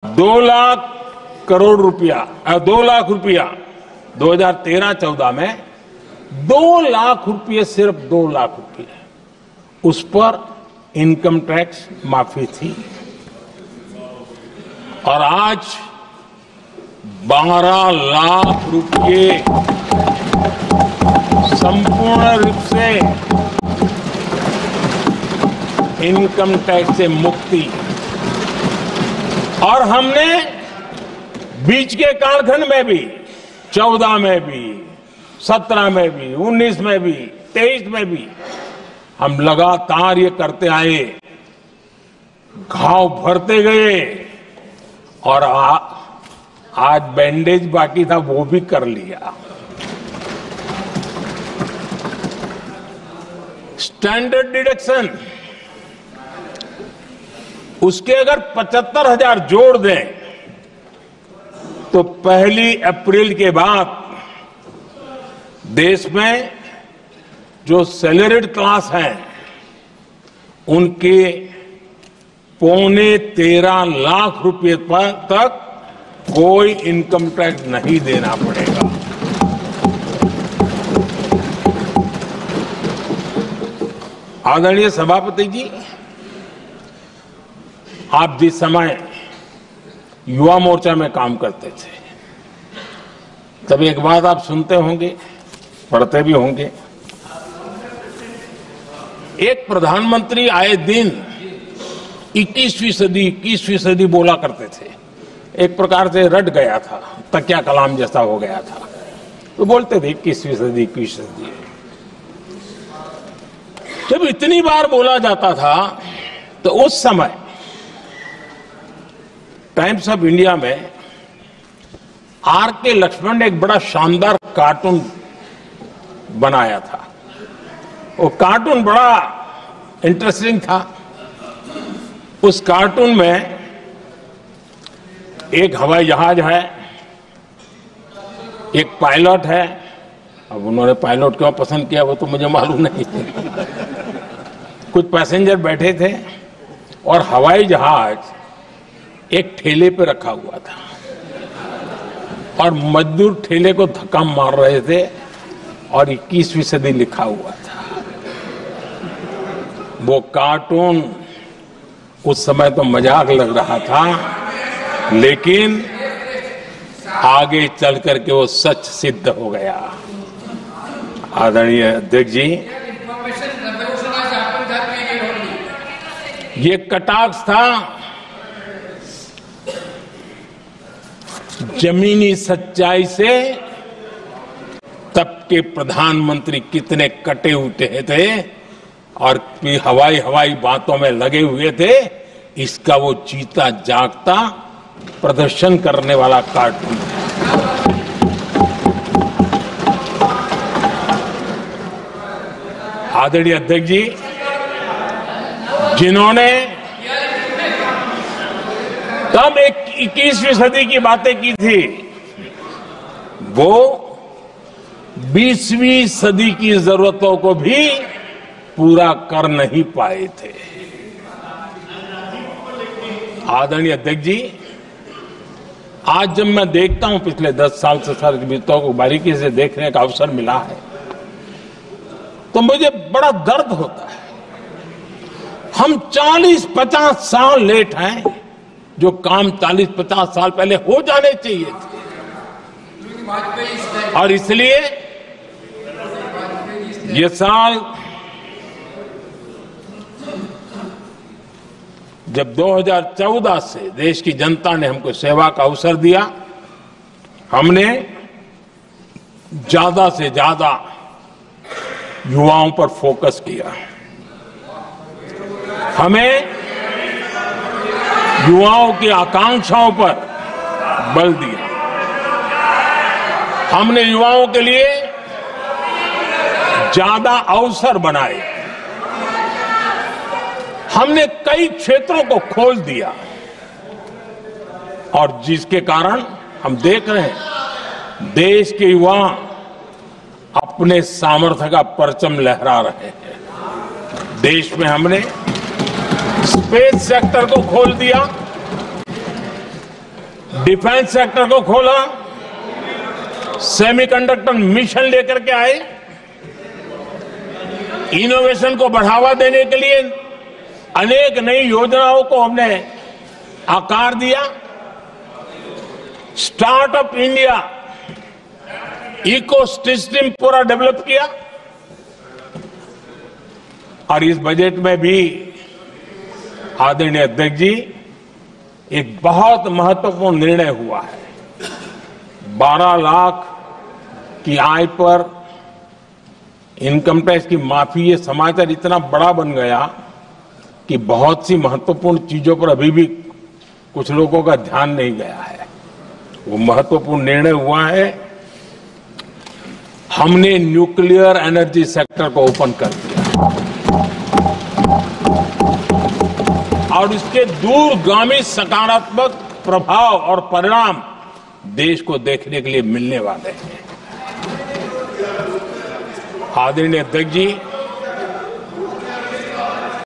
2 लाख करोड़ रुपया 2 लाख रुपया 2013-14 में 2 लाख रुपये, सिर्फ 2 लाख रुपये उस पर इनकम टैक्स माफी थी। और आज 12 लाख रुपये संपूर्ण रूप से इनकम टैक्स से मुक्ति। और हमने बीच के कालखंड में भी 14 में भी, 17 में भी, 19 में भी, 23 में भी हम लगातार ये करते आए, घाव भरते गए और आज बैंडेज बाकी था वो भी कर लिया। स्टैंडर्ड डिडक्शन उसके अगर 75,000 जोड़ दें तो 1 अप्रैल के बाद देश में जो सैलरीड क्लास है उनके 13.25 लाख रुपए पर तक कोई इनकम टैक्स नहीं देना पड़ेगा। आदरणीय सभापति जी, आप जिस समय युवा मोर्चा में काम करते थे तब एक बात आप सुनते होंगे, पढ़ते भी होंगे। एक प्रधानमंत्री आए दिन 21वीं सदी बोला करते थे। एक प्रकार से रट गया था, तकिया कलाम जैसा हो गया था, तो बोलते थे 21वीं सदी। जब इतनी बार बोला जाता था तो उस समय टाइम्स ऑफ इंडिया में आर.के. लक्ष्मण ने एक बड़ा शानदार कार्टून बनाया था। वो कार्टून बड़ा इंटरेस्टिंग था। उस कार्टून में एक हवाई जहाज है, एक पायलट है। अब उन्होंने पायलट क्यों पसंद किया वो तो मुझे मालूम नहीं। कुछ पैसेंजर बैठे थे और हवाई जहाज एक ठेले पे रखा हुआ था और मजदूर ठेले को धक्का मार रहे थे और 21वीं सदी लिखा हुआ था। वो कार्टून उस समय तो मजाक लग रहा था, लेकिन आगे चल करके वो सच सिद्ध हो गया। आदरणीय अध्यक्ष जी, ये कटाक्ष था जमीनी सच्चाई से। तब के प्रधानमंत्री कितने कटे उठे थे और हवाई बातों में लगे हुए थे, इसका वो जीता जागता प्रदर्शन करने वाला कार्टून है। आदरणीय अध्यक्ष जी, जिन्होंने तब 21वीं सदी की बातें की थी, वो 20वीं सदी की जरूरतों को भी पूरा कर नहीं पाए थे। आदरणीय अध्यक्ष जी, आज जब मैं देखता हूं, पिछले 10 साल से सारी बीतों को बारीकी से देखने का अवसर मिला है, तो मुझे बड़ा दर्द होता है। हम 40-50 साल लेट हैं, जो काम 40-50 साल पहले हो जाने चाहिए थे। और इसलिए ये साल जब 2014 से देश की जनता ने हमको सेवा का अवसर दिया, हमने ज्यादा से ज्यादा युवाओं पर फोकस किया। हमें युवाओं की आकांक्षाओं पर बल दिया। हमने युवाओं के लिए ज्यादा अवसर बनाए। हमने कई क्षेत्रों को खोल दिया और जिसके कारण हम देख रहे हैं देश के युवा अपने सामर्थ्य का परचम लहरा रहे हैं। देश में हमने स्पेस सेक्टर को खोल दिया, डिफेंस सेक्टर को खोला, सेमीकंडक्टर मिशन लेकर के आए, इनोवेशन को बढ़ावा देने के लिए अनेक नई योजनाओं को हमने आकार दिया। स्टार्टअप इंडिया इकोसिस्टम पूरा डेवलप किया और इस बजट में भी आदरणीय अध्यक्ष जी एक बहुत महत्वपूर्ण निर्णय हुआ है। 12 लाख की आय पर इनकम टैक्स की माफी, ये समाचार इतना बड़ा बन गया कि बहुत सी महत्वपूर्ण चीजों पर अभी भी कुछ लोगों का ध्यान नहीं गया है। वो महत्वपूर्ण निर्णय हुआ है, हमने न्यूक्लियर एनर्जी सेक्टर को ओपन कर दिया और इसके दूरगामी सकारात्मक प्रभाव और परिणाम देश को देखने के लिए मिलने वाले हैं। आदरणीय अध्यक्ष जी,